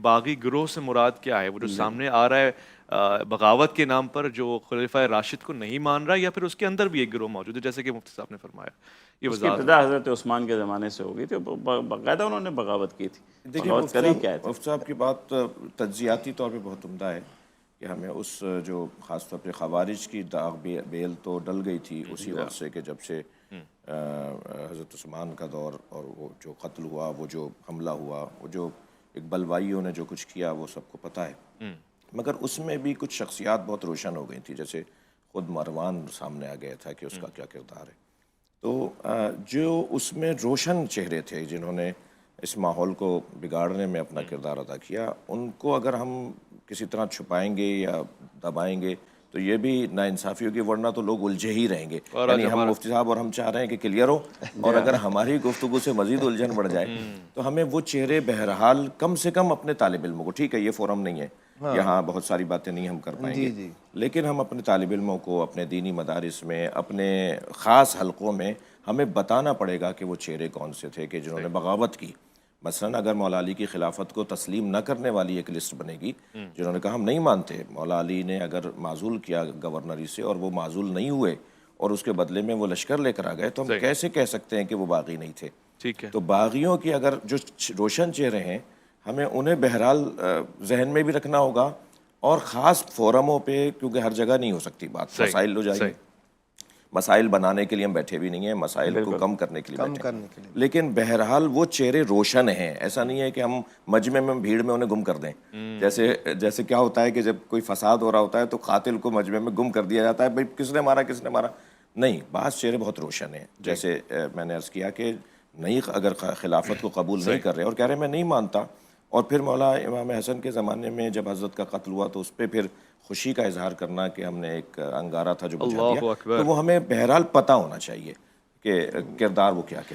باغی گروہ سے مراد کیا ہے؟ وہ جو سامنے آ رہا ہے بغاوت کے نام پر، جو خلیفہ راشد کو نہیں مان رہا، یا پھر اس کے اندر بھی ایک گروہ موجود ہے جیسے کہ مفتی صاحب نے فرمایا؟ یہ اس کی وضاحت ابتدا حضرت عثمان کے زمانے سے ہو گئی تھی، باقاعدہ انہوں نے بغاوت کی تھی، دیکھیے بغاوت کر ہی کیا تھے۔ مفتی صاحب کی بات تجزیاتی طور پہ بہت عمدہ ہے کہ ہمیں اس جو خاص طور پہ خوارج کی داغ بیل تو ڈل گئی تھی اسی وقت سے، کہ جب سے حضرت عثمان کا دور اور وہ جو قتل ہوا، وہ جو حملہ ہوا، وہ جو اقبال بھائیوں نے جو کچھ کیا، وہ سب کو پتہ ہے۔ مگر اس میں بھی کچھ شخصیات بہت روشن ہو گئی تھی، جیسے خود مروان سامنے آ گیا تھا کہ اس کا کیا کردار ہے۔ تو جو اس میں روشن چہرے تھے جنہوں نے اس ماحول کو بگاڑنے میں اپنا کردار ادا کیا، ان کو اگر ہم کسی طرح چھپائیں گے یا دبائیں گے تو یہ بھی ناانصافی ہوگی، ورنہ تو لوگ الجھے ہی رہیں گے۔ یعنی ہم مفتی صاحب اور ہم چاہ رہے ہیں کہ کلیئر ہو، اور اگر ہماری گفتگو سے مزید الجھن بڑھ جائے تو ہمیں وہ چہرے بہرحال کم سے کم اپنے طالب علموں کو، ٹھیک ہے یہ فورم نہیں ہے، یہاں بہت ساری باتیں نہیں ہم کر پائیں گے، لیکن ہم اپنے طالب علموں کو اپنے دینی مدارس میں، اپنے خاص حلقوں میں ہمیں بتانا پڑے گا کہ وہ چہرے کون سے تھے کہ جنہوں نے بغاوت کی۔ مثلا اگر مولا علی کی خلافت کو تسلیم نہ کرنے والی ایک لسٹ بنے گی، جنہوں نے کہا ہم نہیں مانتے، مولا علی نے اگر معزول کیا گورنری سے اور وہ معزول نہیں ہوئے اور اس کے بدلے میں وہ لشکر لے کر آ گئے، تو ہم کیسے کہہ سکتے ہیں کہ وہ باغی نہیں تھے؟ ٹھیک ہے، تو باغیوں کی اگر جو روشن چہرے ہیں، ہمیں انہیں بہرحال ذہن میں بھی رکھنا ہوگا، اور خاص فورموں پہ، کیونکہ ہر جگہ نہیں ہو سکتی بات، مسائل ہو جائیں گے، مسائل بنانے کے لیے ہم بیٹھے بھی نہیں ہیں، مسائل کو کم کرنے کے لیے بیٹھے ہیں، لیکن بہرحال وہ چہرے روشن ہیں۔ ایسا نہیں ہے کہ ہم مجمع میں بھیڑ میں انہیں گم کر دیں، جیسے کیا ہوتا ہے کہ جب کوئی فساد ہو رہا ہوتا ہے تو قاتل کو مجمع میں گم کر دیا جاتا ہے، بھئی کس نے مارا کس نے مارا، نہیں، بعض چہرے بہت روشن ہیں، جیسے میں نے عرض کیا کہ نہیں، اگر خلافت کو قبول نہیں کر رہے اور کہہ رہے میں نہیں مانتا، اور پھر مولا امام حسن کے زمانے میں جب حضرت کا قتل ہوا تو اس پہ پھر خوشی کا اظہار کرنا کہ ہم نے ایک انگارہ تھا جو بجھا دیا، اللہ اکبر۔ تو وہ ہمیں بہرحال پتہ ہونا چاہیے کہ کردار وہ کیا کیا